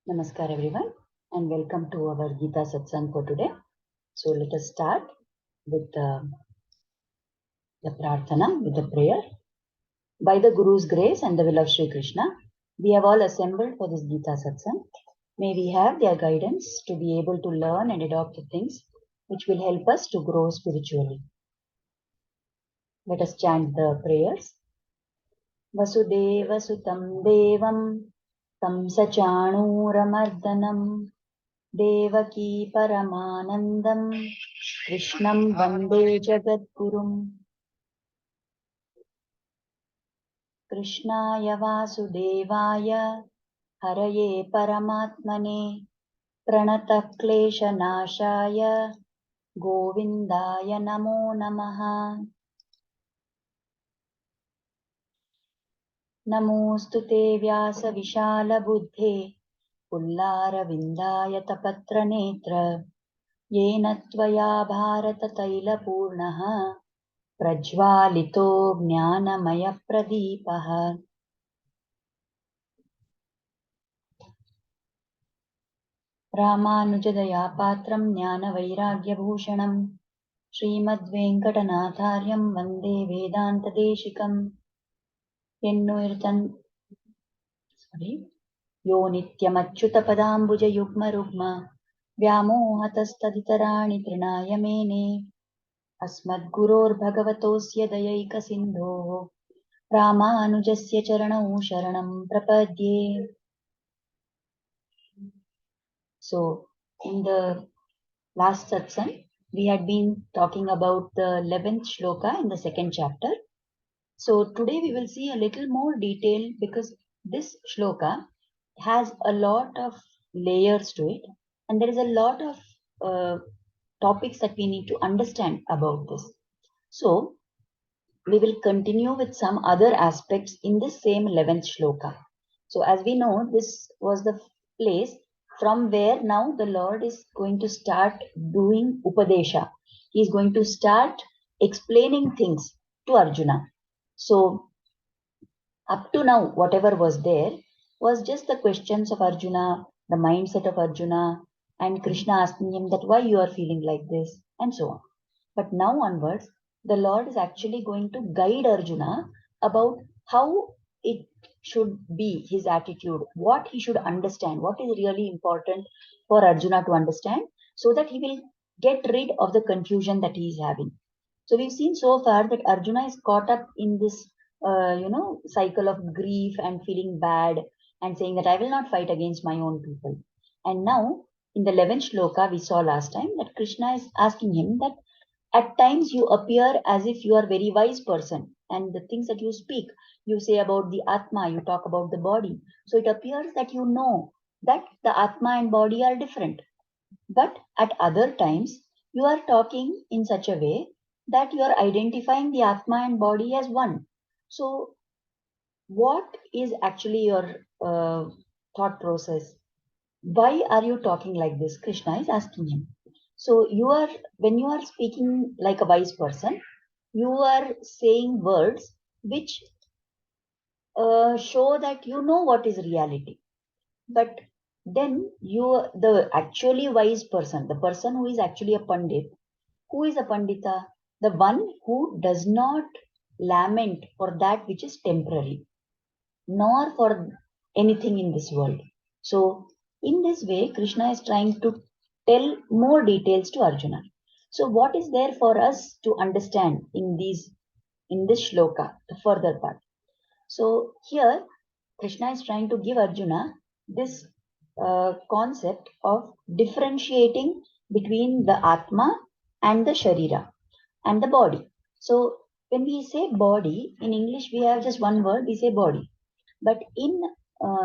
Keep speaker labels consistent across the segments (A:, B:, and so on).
A: Namaskar everyone and welcome to our Gita Satsang for today. So let us start with the prarthana, with the prayer. By the Guru's grace and the will of Sri Krishna, we have all assembled for this Gita Satsang. May we have their guidance to be able to learn and adopt the things which will help us to grow spiritually. Let us chant the prayers. Vasudeva Sutam Devam Tam Sachanuramardhanam Devaki Paramanandam Krishnam Vande Jagadgurum Krishnaya Vasudevaya Haraye Paramatmane Pranata Klesha Nashaya Govindaya Namo Namaha Namostute Vyasa Vishala Buddhe Pullara Vindaya Tapatra Netra Yena Tvaya Bharata Taila Purnaha प्रज्वालितो ज्ञानमयप्रदीपः रामानुजदयापात्रं ज्ञानवैराग्यभूषणं श्रीमद्वेङ्कटनाथार्यं वन्दे वेदान्तदेशिकम् यो नित्यमच्युतपदाम्बुजयुग्मरुग्म व्यामोहतस्तदितराणि तृणाय मेने अस्मद्गुरोर्भगवतोऽस्य दयैकसिन्धोः रामानुजस्य चरणौ शरणं प्रपद्ये. So, in the last satsang, we had been talking about the 11th shloka in the second chapter. So, today we will see a little more detail because this shloka has a lot of layers to it, and there is a lot of topics that we need to understand about this. So, we will continue with some other aspects in this same 11th shloka. So, as we know, this was the place from where now the Lord is going to start doing Upadesha. He is going to start explaining things to Arjuna. So, up to now, whatever was there was just the questions of Arjuna, the mindset of Arjuna, and Krishna asking him that why you are feeling like this, and so on. But now onwards, the Lord is actually going to guide Arjuna about how it should be his attitude, what he should understand, what is really important for Arjuna to understand, so that he will get rid of the confusion that he is having. So we've seen so far that Arjuna is caught up in this, cycle of grief and feeling bad and saying that I will not fight against my own people. And now in the 11th shloka, we saw last time that Krishna is asking him that at times you appear as if you are a very wise person, and the things that you speak, you say about the Atma, you talk about the body. So it appears that you know that the Atma and body are different. But at other times, you are talking in such a way that you are identifying the Atma and body as one. So what is actually your thought process? Why are you talking like this? Krishna is asking him. So when you are speaking like a wise person, you are saying words which show that you know what is reality. But then the actually wise person, the person who is actually a pandit, who is a pandita? The one who does not lament for that which is temporary, nor for anything in this world. So in this way, Krishna is trying to tell more details to Arjuna. So what is there for us to understand in this shloka, the further part? So here, Krishna is trying to give Arjuna this concept of differentiating between the Atma and the Shareera and the body. So when we say body, in English we have just one word, we say body. But in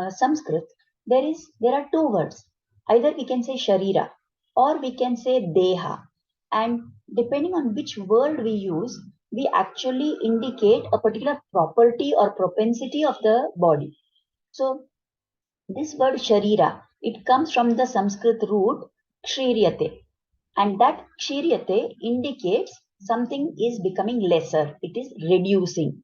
A: Sanskrit, there are two words. Either we can say Shareera or we can say Deha. And depending on which word we use, we actually indicate a particular property or propensity of the body. So this word Shareera, it comes from the Sanskrit root Kshiryate. And that Kshiryate indicates something is becoming lesser, it is reducing.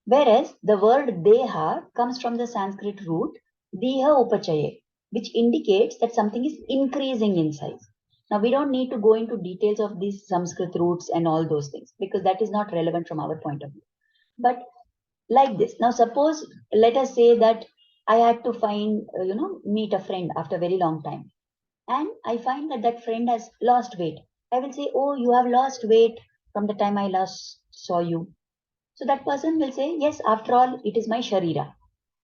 A: Whereas the word Deha comes from the Sanskrit root Deha Upachaye. which indicates that something is increasing in size. Now, we don't need to go into details of these Sanskrit roots and all those things because that is not relevant from our point of view. But like this, now suppose, let us say that I had to find, meet a friend after a very long time. And I find that that friend has lost weight. I will say, oh, you have lost weight from the time I last saw you. So that person will say, yes, after all, it is my Shareera.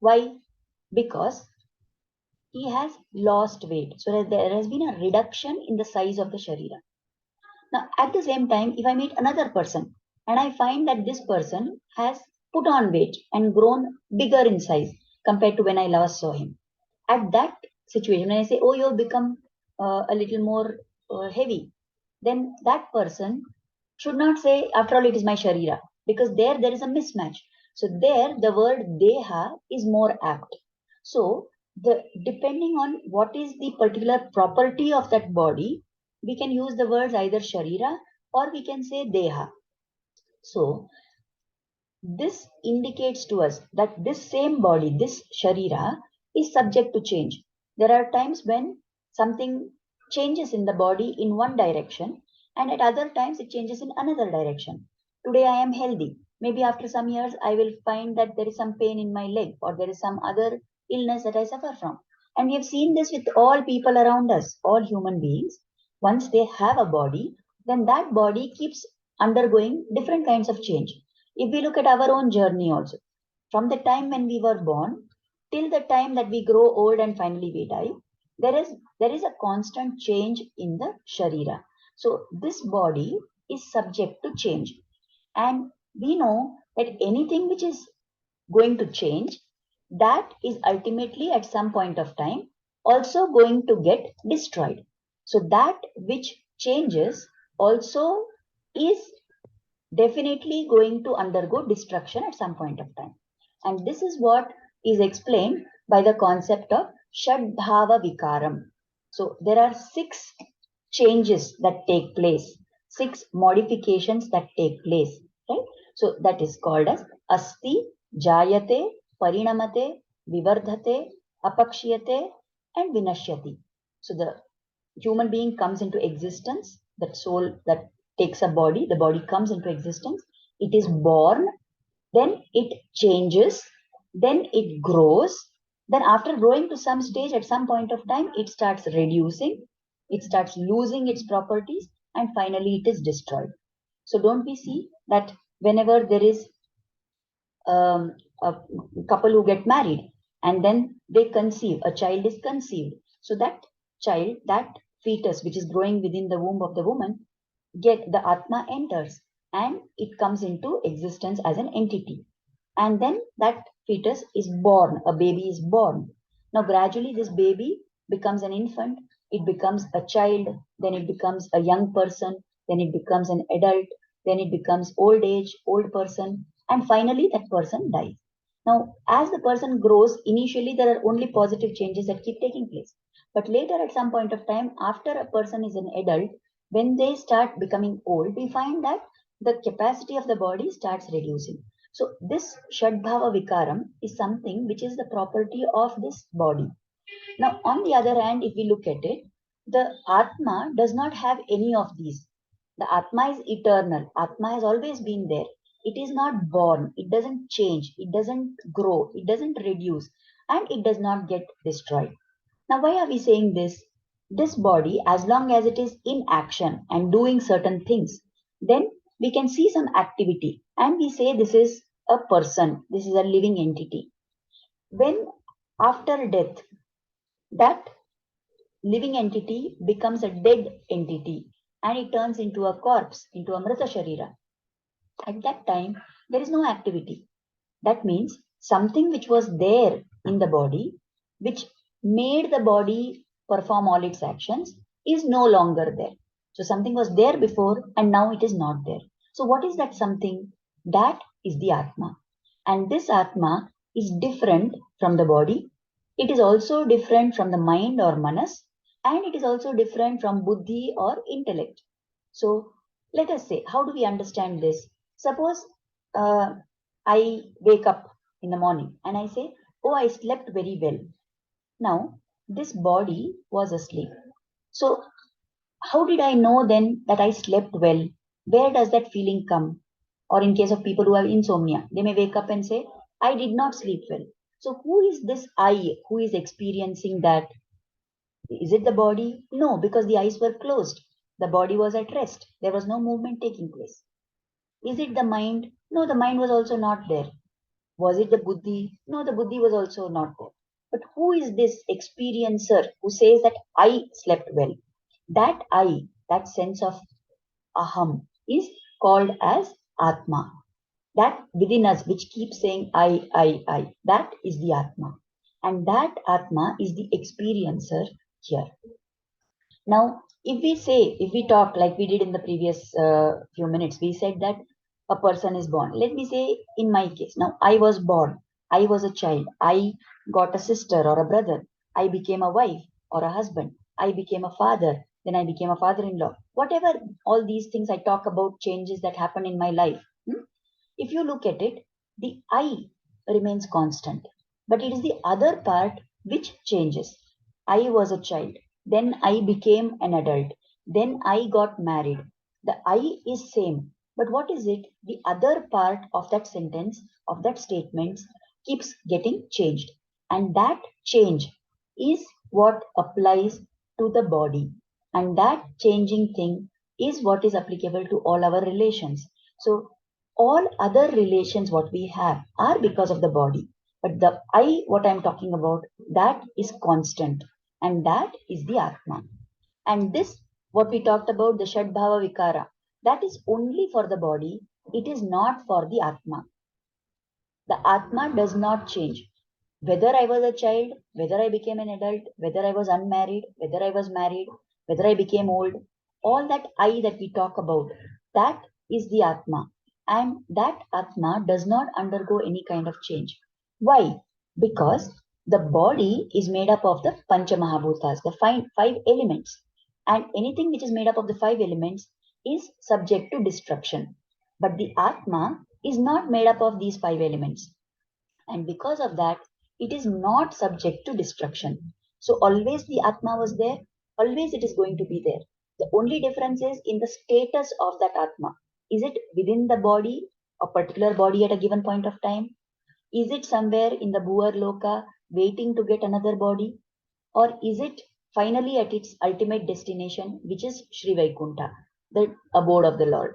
A: Why? Because he has lost weight. So there has been a reduction in the size of the Shareera. Now, at the same time, if I meet another person and I find that this person has put on weight and grown bigger in size compared to when I last saw him, at that situation, when I say, oh, you've become a little more heavy, then that person should not say, after all, it is my Shareera, because there is a mismatch. So there, the word Deha is more apt. So depending on what is the particular property of that body, we can use the words either Shareera or we can say Deha. So this indicates to us that this same body, this Shareera, is subject to change. There are times when something changes in the body in one direction, and at other times it changes in another direction. Today I am healthy. Maybe after some years I will find that there is some pain in my leg or there is some other illness that I suffer from. And we have seen this with all people around us, all human beings. Once they have a body, then that body keeps undergoing different kinds of change. If we look at our own journey also, from the time when we were born till the time that we grow old and finally we die, there is a constant change in the Shareera. So this body is subject to change. And we know that anything which is going to change, that is ultimately at some point of time also going to get destroyed. So that which changes also is definitely going to undergo destruction at some point of time. And this is what is explained by the concept of Shadbhaava vikaaram. So there are 6 changes that take place, 6 modifications that take place, right? So that is called as asti, jayate, parinamate, vivardhate, apakshiyate, and vinashyati. So the human being comes into existence, that soul that takes a body, the body comes into existence, it is born, then it changes, then it grows, then after growing to some stage, at some point of time, it starts reducing, it starts losing its properties, and finally it is destroyed. So don't we see that whenever there is a couple who get married and then they conceive, a child is conceived. So that child, that fetus which is growing within the womb of the woman, get the Atma enters and it comes into existence as an entity. And then that fetus is born, a baby is born. Now, gradually, this baby becomes an infant, it becomes a child, then it becomes a young person, then it becomes an adult, then it becomes old age, old person, and finally, that person dies. Now, as the person grows, initially there are only positive changes that keep taking place. But later, at some point of time, after a person is an adult, when they start becoming old, we find that the capacity of the body starts reducing. So this Shadbhava Vikaram is something which is the property of this body. Now, on the other hand, if we look at it, the Atma does not have any of these. The Atma is eternal. Atma has always been there. It is not born. It doesn't change. It doesn't grow. It doesn't reduce. And it does not get destroyed. Now, why are we saying this? This body, as long as it is in action and doing certain things, then we can see some activity and we say this is a person, this is a living entity. When after death, that living entity becomes a dead entity and it turns into a corpse, into a Mrita Shareera. At that time, there is no activity. That means something which was there in the body, which made the body perform all its actions, is no longer there. So something was there before and now it is not there. So what is that something? That is the Atma. And this Atma is different from the body. It is also different from the mind or manas, and it is also different from buddhi or intellect. So let us say, how do we understand this? Suppose uh, I wake up in the morning and I say, oh, I slept very well. Now, this body was asleep. So how did I know then that I slept well? Where does that feeling come? Or in case of people who have insomnia, they may wake up and say, I did not sleep well. So who is this I who is experiencing that? Is it the body? No, because the eyes were closed. The body was at rest. There was no movement taking place. Is it the mind? No, the mind was also not there. Was it the buddhi? No, the buddhi was also not there. But who is this experiencer who says that I slept well? That I, that sense of aham, is called as Atma. That within us, which keeps saying I, that is the Atma. And that Atma is the experiencer here. Now, if we talk like we did in the previous few minutes, we said that a person is born. Let me say, in my case, now I was born, I was a child, I got a sister or a brother, I became a wife or a husband, I became a father, then I became a father in law. Whatever all these things I talk about, changes that happen in my life. If you look at it, the I remains constant, but it is the other part which changes. I was a child, then I became an adult, then I got married. The I is same, but what is it? The other part of that sentence, of that statement, keeps getting changed. And that change is what applies to the body. And that changing thing is what is applicable to all our relations. So all other relations what we have are because of the body, but the I what I'm talking about, that is constant, and that is the Atma. And this what we talked about, the Shadbhaava vikara, that is only for the body, it is not for the Atma. The Atma does not change. Whether I was a child, whether I became an adult, whether I was unmarried, whether I was married, whether I became old, all that I that we talk about, that is the Atma. And that Atma does not undergo any kind of change. Why? Because the body is made up of the Pancha Mahabhutas, the five elements. And anything which is made up of the five elements is subject to destruction. But the Atma is not made up of these five elements. And because of that, it is not subject to destruction. So always the Atma was there, always it is going to be there. The only difference is in the status of that Atma. Is it within the body, a particular body at a given point of time? Is it somewhere in the Bhuvar Loka waiting to get another body? Or is it finally at its ultimate destination, which is Sri Vaikunta, the abode of the Lord?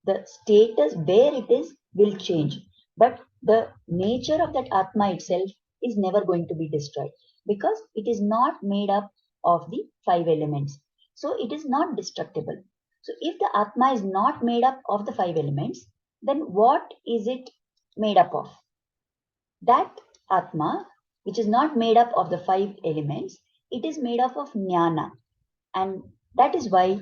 A: The status where it is will change, but the nature of that Atma itself is never going to be destroyed because it is not made up of the five elements. So it is not destructible. So if the Atma is not made up of the five elements, then what is it made up of? That Atma, which is not made up of the five elements, it is made up of jnana. And that is why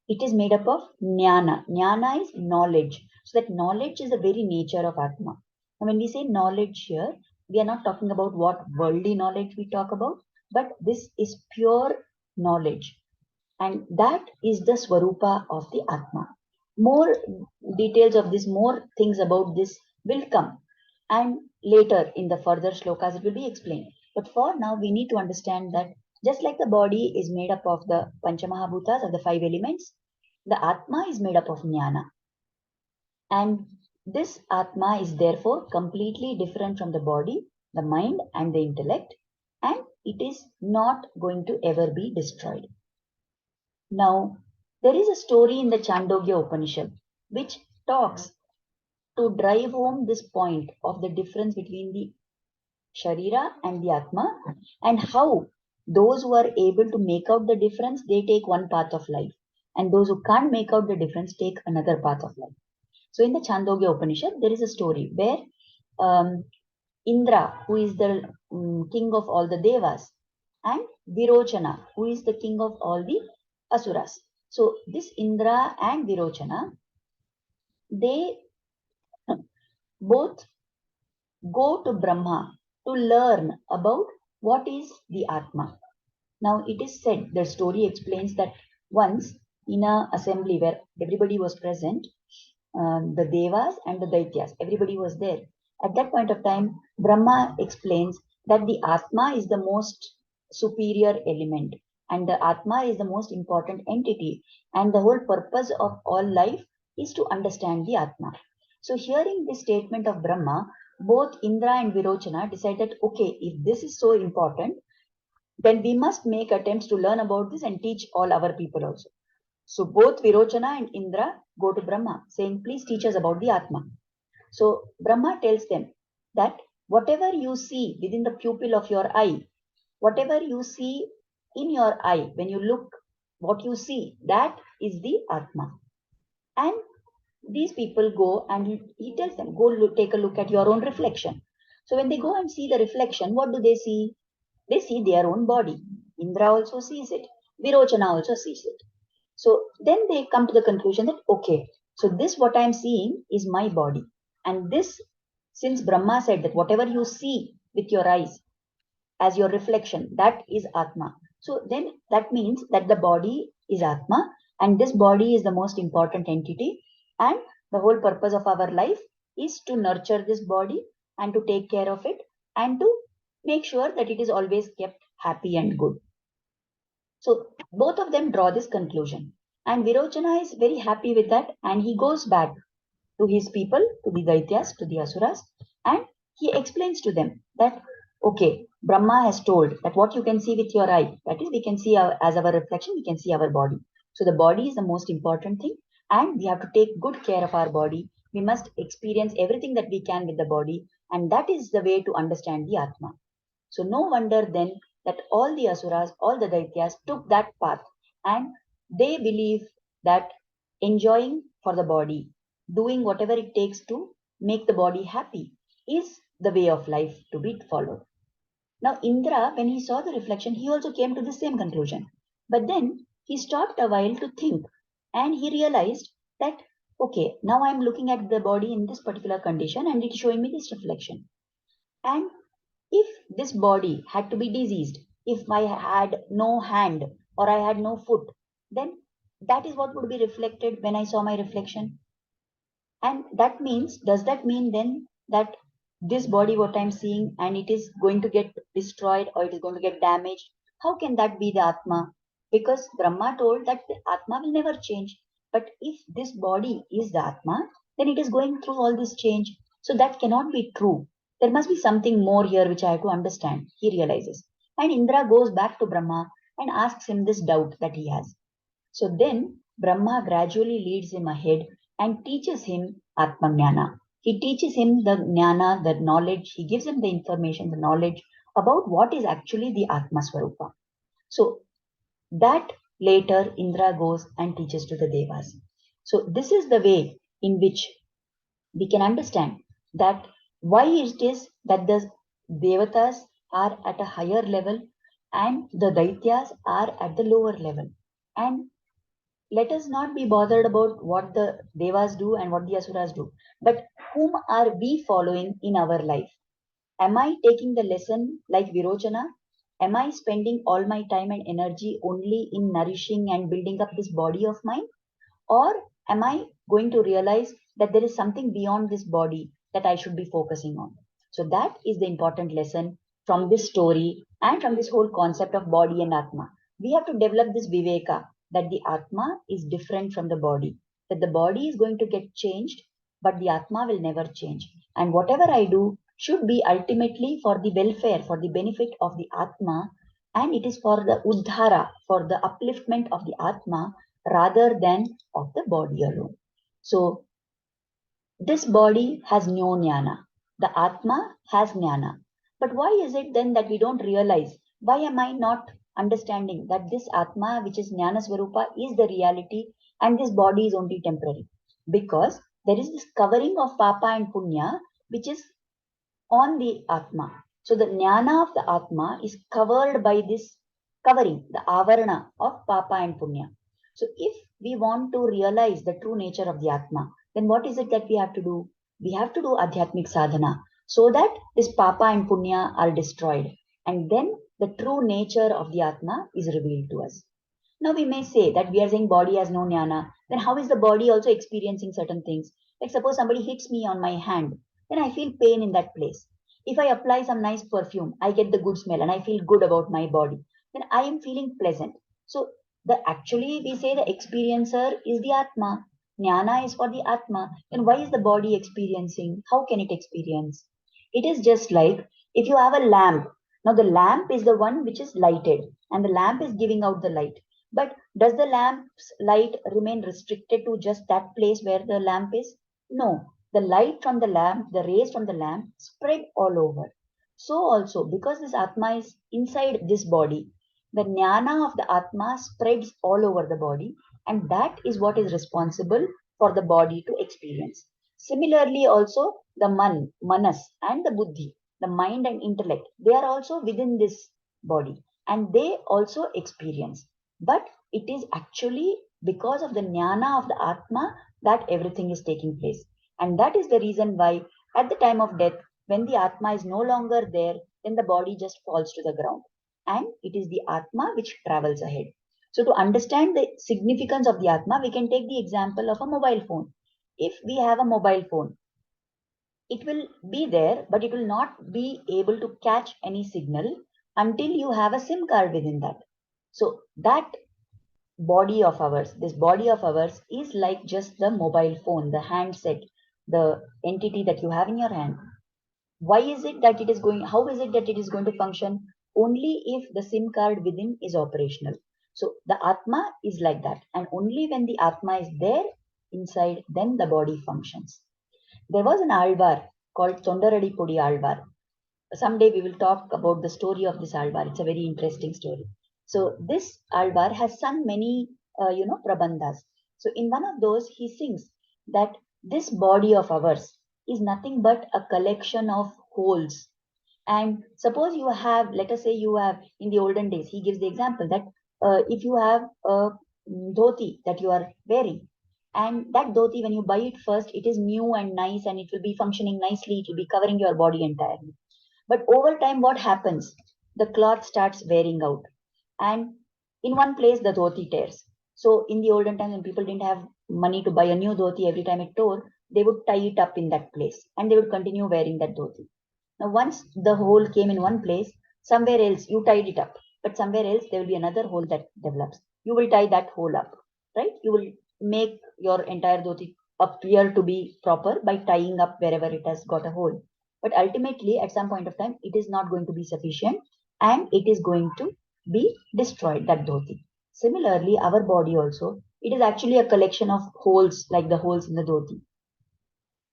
A: it is made up of jnana. Jnana is knowledge. So that knowledge is the very nature of Atma. And when we say knowledge here, we are not talking about what worldly knowledge we talk about, but this is pure knowledge. And that is the Swarupa of the Atma. More details of this, more things about this will come. And later in the further shlokas, it will be explained. But for now, we need to understand that just like the body is made up of the Panchamahabhutas, of the five elements, the Atma is made up of Jnana. And this Atma is therefore completely different from the body, the mind, and the intellect. And it is not going to ever be destroyed. Now, there is a story in the Chandogya Upanishad which talks to drive home this point of the difference between the Shareera and the Atma, and how those who are able to make out the difference, they take one path of life, and those who can't make out the difference take another path of life. So in the Chandogya Upanishad, there is a story where um, Indra, who is the king of all the Devas, and Virochana, who is the king of all the Asuras. So this Indra and Virochana, they both go to Brahma to learn about what is the Atma. Now it is said, the story explains that once in an assembly where everybody was present, the Devas and the Daityas, everybody was there. At that point of time, Brahma explains that the Atma is the most superior element, and the Atma is the most important entity, and the whole purpose of all life is to understand the Atma. So, hearing this statement of Brahma, both Indra and Virochana decided, okay, if this is so important, then we must make attempts to learn about this and teach all our people also. So both Virochana and Indra go to Brahma saying, please teach us about the Atma. So Brahma tells them that whatever you see within the pupil of your eye, whatever you see in your eye, when you look, what you see, that is the Atma. And these people go and he tells them, go look, take a look at your own reflection. So when they go and see the reflection, what do they see? They see their own body. Indra also sees it. Virochana also sees it. So then they come to the conclusion that, okay, so this what I'm seeing is my body. And this, since Brahma said that whatever you see with your eyes as your reflection, that is Atma. So then that means that the body is Atma, and this body is the most important entity. And the whole purpose of our life is to nurture this body and to take care of it and to make sure that it is always kept happy and good. So both of them draw this conclusion. And Virochana is very happy with that, and he goes back to his people, to the Daityas, to the Asuras, and he explains to them that, okay, Brahma has told that what you can see with your eye, that is, we can see as our reflection, we can see our body. So the body is the most important thing, and we have to take good care of our body. We must experience everything that we can with the body, and that is the way to understand the Atma. So no wonder then that all the Asuras, all the Daityas took that path, and they believe that enjoying for the body, doing whatever it takes to make the body happy is the way of life to be followed. Now Indra, when he saw the reflection, he also came to the same conclusion. But then he stopped a while to think, and he realized that, okay, now I'm looking at the body in this particular condition and it's showing me this reflection. And if this body had to be diseased, if I had no hand or I had no foot, then that is what would be reflected when I saw my reflection. And that means, does that mean then that this body, what I'm seeing, and it is going to get destroyed or it is going to get damaged? How can that be the Atma? Because Brahma told that the Atma will never change. But if this body is the Atma, then it is going through all this change. So that cannot be true. There must be something more here which I have to understand, he realizes. And Indra goes back to Brahma and asks him this doubt that he has. So then Brahma gradually leads him ahead and teaches him Atmajnana. He teaches him the jnana, the knowledge. He gives him the information, the knowledge about what is actually the Atma Swarupa. So that later Indra goes and teaches to the Devas. So this is the way in which we can understand that why it is that the Devatas are at a higher level and the Daityas are at the lower level. And let us not be bothered about what the devas do and what the asuras do, but whom are we following in our life? Am I taking the lesson like Virochana? Am I spending all my time and energy only in nourishing and building up this body of mine? Or am I going to realize that there is something beyond this body that I should be focusing on? So that is the important lesson from this story and from this whole concept of body and Atma. We have to develop this Viveka that the Atma is different from the body, that the body is going to get changed, but the Atma will never change. And whatever I do should be ultimately for the welfare, for the benefit of the Atma, and it is for the Uddhara, for the upliftment of the Atma rather than of the body alone. So this body has no jnana. The Atma has jnana. But why is it then that we don't realize? Why am I not understanding that this Atma, which is Jnana Swarupa, is the reality and this body is only temporary? Because there is this covering of Papa and Punya, which is on the Atma. So the Jnana of the Atma is covered by this covering, the Avarana of Papa and Punya. So if we want to realize the true nature of the Atma, then what is it that we have to do? We have to do Adhyatmic Sadhana so that this Papa and Punya are destroyed. And then the true nature of the Atma is revealed to us. Now we may say that we are saying body has no jnana. Then how is the body also experiencing certain things? Like suppose somebody hits me on my hand, then I feel pain in that place. If I apply some nice perfume, I get the good smell and I feel good about my body, then I am feeling pleasant. So the actually we say the experiencer is the Atma. Jnana is for the Atma. Then why is the body experiencing? How can it experience? It is just like if you have a lamp. Now the lamp is the one which is lighted and the lamp is giving out the light. But does the lamp's light remain restricted to just that place where the lamp is? No, the light from the lamp, the rays from the lamp spread all over. So also, because this Atma is inside this body, the jnana of the Atma spreads all over the body, and that is what is responsible for the body to experience. Similarly, also the manas, and the buddhi, the mind and intellect, they are also within this body, and they also experience. But it is actually because of the jnana of the Atma that everything is taking place. And that is the reason why, at the time of death, when the Atma is no longer there, then the body just falls to the ground. And it is the Atma which travels ahead. So, to understand the significance of the Atma, we can take the example of a mobile phone. If we have a mobile phone, it will be there, but it will not be able to catch any signal until you have a SIM card within that. So, that body of ours, this body of ours is like just the mobile phone, the handset, the entity that you have in your hand. Why is it that it is going, how is it that it is going to function? Only if the SIM card within is operational. So the Atma is like that. And only when the Atma is there inside, then the body functions. There was an Alvar called Tondaradi Pudi Alvar. Someday we will talk about the story of this Alvar. It's a very interesting story. So this Alvar has sung many, prabandhas. So in one of those, he sings that this body of ours is nothing but a collection of holes. And suppose you have, let us say you have, in the olden days, he gives the example that if you have a dhoti that you are wearing, and that dhoti, when you buy it first, it is new and nice and it will be functioning nicely, it will be covering your body entirely. But over time, what happens? The cloth starts wearing out. And in one place, the dhoti tears. So in the olden times, when people didn't have money to buy a new dhoti every time it tore, they would tie it up in that place and they would continue wearing that dhoti. Now, once the hole came in one place, somewhere else you tied it up, but somewhere else there will be another hole that develops. You will tie that hole up, right? You will make your entire dhoti appear to be proper by tying up wherever it has got a hole. But ultimately, at some point of time, it is not going to be sufficient and it is going to be destroyed, that dhoti. Similarly, our body also, it is actually a collection of holes like the holes in the dhoti.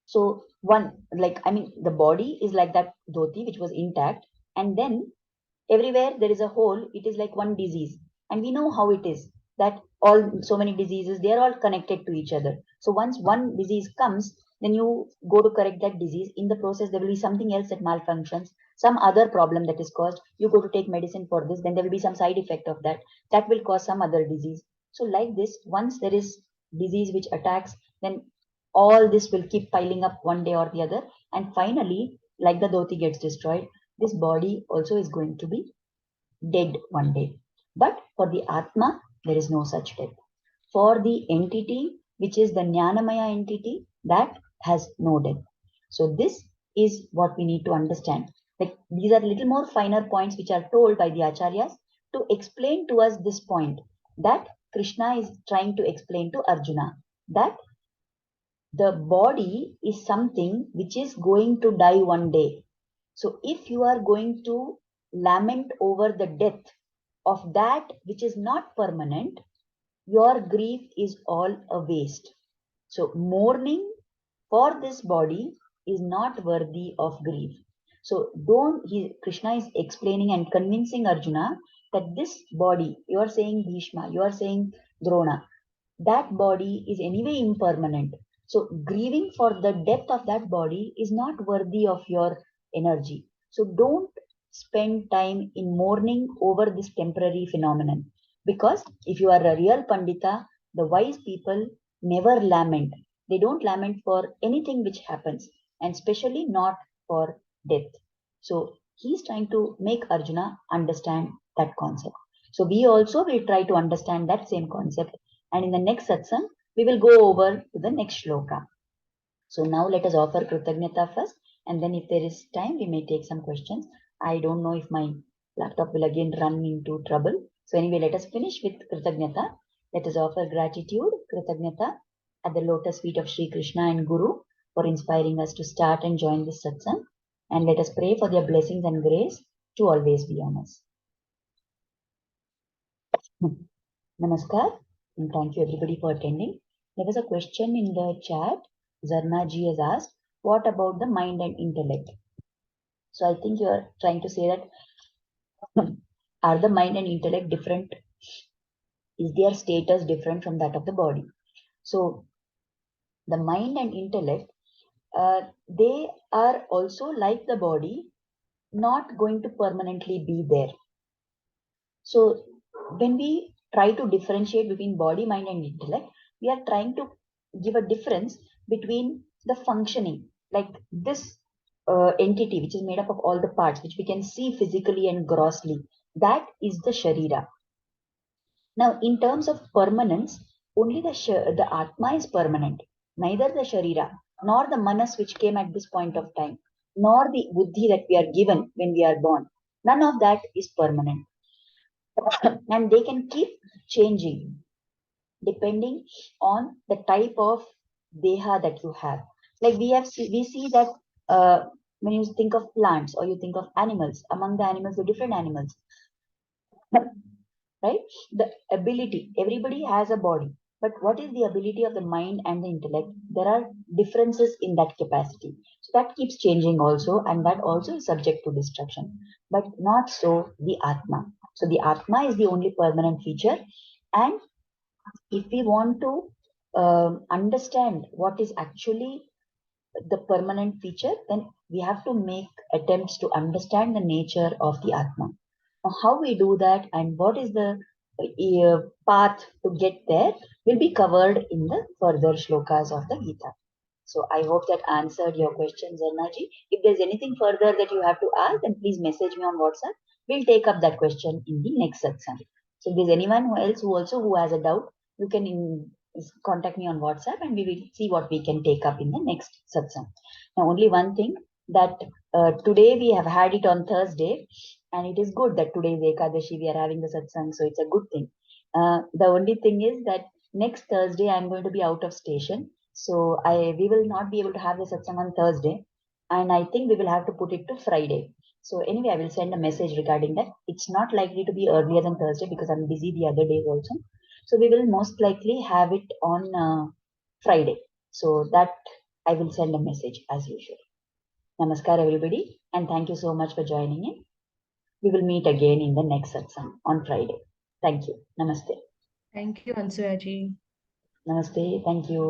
A: So the body is like that dhoti which was intact, and then everywhere there is a hole. It is like one disease, and we know how it is that all so many diseases, they are all connected to each other. So once one disease comes, then you go to correct that disease. In the process, there will be something else that malfunctions, some other problem that is caused. You go to take medicine for this, then there will be some side effect of that that will cause some other disease. So like this, once there is disease which attacks, then all this will keep piling up one day or the other, and finally, like the dhoti gets destroyed, this body also is going to be dead one day. But for the Atma, there is no such death. For the entity, which is the Jnanamaya entity, that has no death. So this is what we need to understand. Like these are little more finer points which are told by the Acharyas to explain to us this point that Krishna is trying to explain to Arjuna, that the body is something which is going to die one day. So if you are going to lament over the death of that which is not permanent, your grief is all a waste. So mourning for this body is not worthy of grief. So Krishna is explaining and convincing Arjuna that this body, you are saying Bhishma, you are saying Drona, that body is anyway impermanent. So grieving for the death of that body is not worthy of your energy. So don't spend time in mourning over this temporary phenomenon. Because if you are a real Pandita, the wise people never lament. They don't lament for anything which happens, and especially not for death. So he's trying to make Arjuna understand that concept. So we also will try to understand that same concept, and in the next satsang, we will go over to the next shloka. So now let us offer Kritagnyata first, And then if there is time, we may take some questions. I don't know if my laptop will again run into trouble. So anyway, let us finish with Kritagnyata. Let us offer gratitude, Kritagnyata, at the lotus feet of Sri Krishna and Guru for inspiring us to start and join this satsang. And let us pray for their blessings and grace to always be on us. Namaskar, and thank you everybody for attending. There was a question in the chat. Zarna ji has asked, what about the mind and intellect? So I think you are trying to say that are the mind and intellect different? Is their status different from that of the body? So the mind and intellect, they are also like the body, not going to permanently be there. So when we try to differentiate between body, mind, and intellect, we are trying to give a difference between the functioning, like this entity, which is made up of all the parts, which we can see physically and grossly. That is the Shareera. Now, in terms of permanence, only the Atma is permanent. Neither the Shareera, nor the Manas, which came at this point of time, nor the Buddhi that we are given when we are born. None of that is permanent. And they can keep changing depending on the type of deha that you have. Like we see that when you think of plants or you think of animals, among the animals, the different animals, right? The ability, everybody has a body, but what is the ability of the mind and the intellect? There are differences in that capacity. So that keeps changing also, and that also is subject to destruction, but not so the Atma. So the Atma is the only permanent feature. And if we want to understand what is actually the permanent feature, then we have to make attempts to understand the nature of the Atma. Now, how we do that and what is the path to get there will be covered in the further shlokas of the Gita. So I hope that answered your question, Zarnaji. If there's anything further that you have to ask, then please message me on WhatsApp. We'll take up that question in the next satsang. So if there's anyone who has a doubt, you can contact me on WhatsApp and we will see what we can take up in the next satsang. Now, only one thing that today we have had it on Thursday, and it is good that today is Ekadashi, we are having the satsang, so it's a good thing. The only thing is that next Thursday I'm going to be out of station, so we will not be able to have the satsang on Thursday, and I think we will have to put it to Friday. So anyway, I will send a message regarding that. It's not likely to be earlier than Thursday because I'm busy the other days also. So we will most likely have it on Friday. So that I will send a message as usual. Namaskar everybody, and thank you so much for joining in. We will meet again in the next satsang on Friday. Thank you. Namaste.
B: Thank you, Ansuya ji.
A: Namaste. Thank you.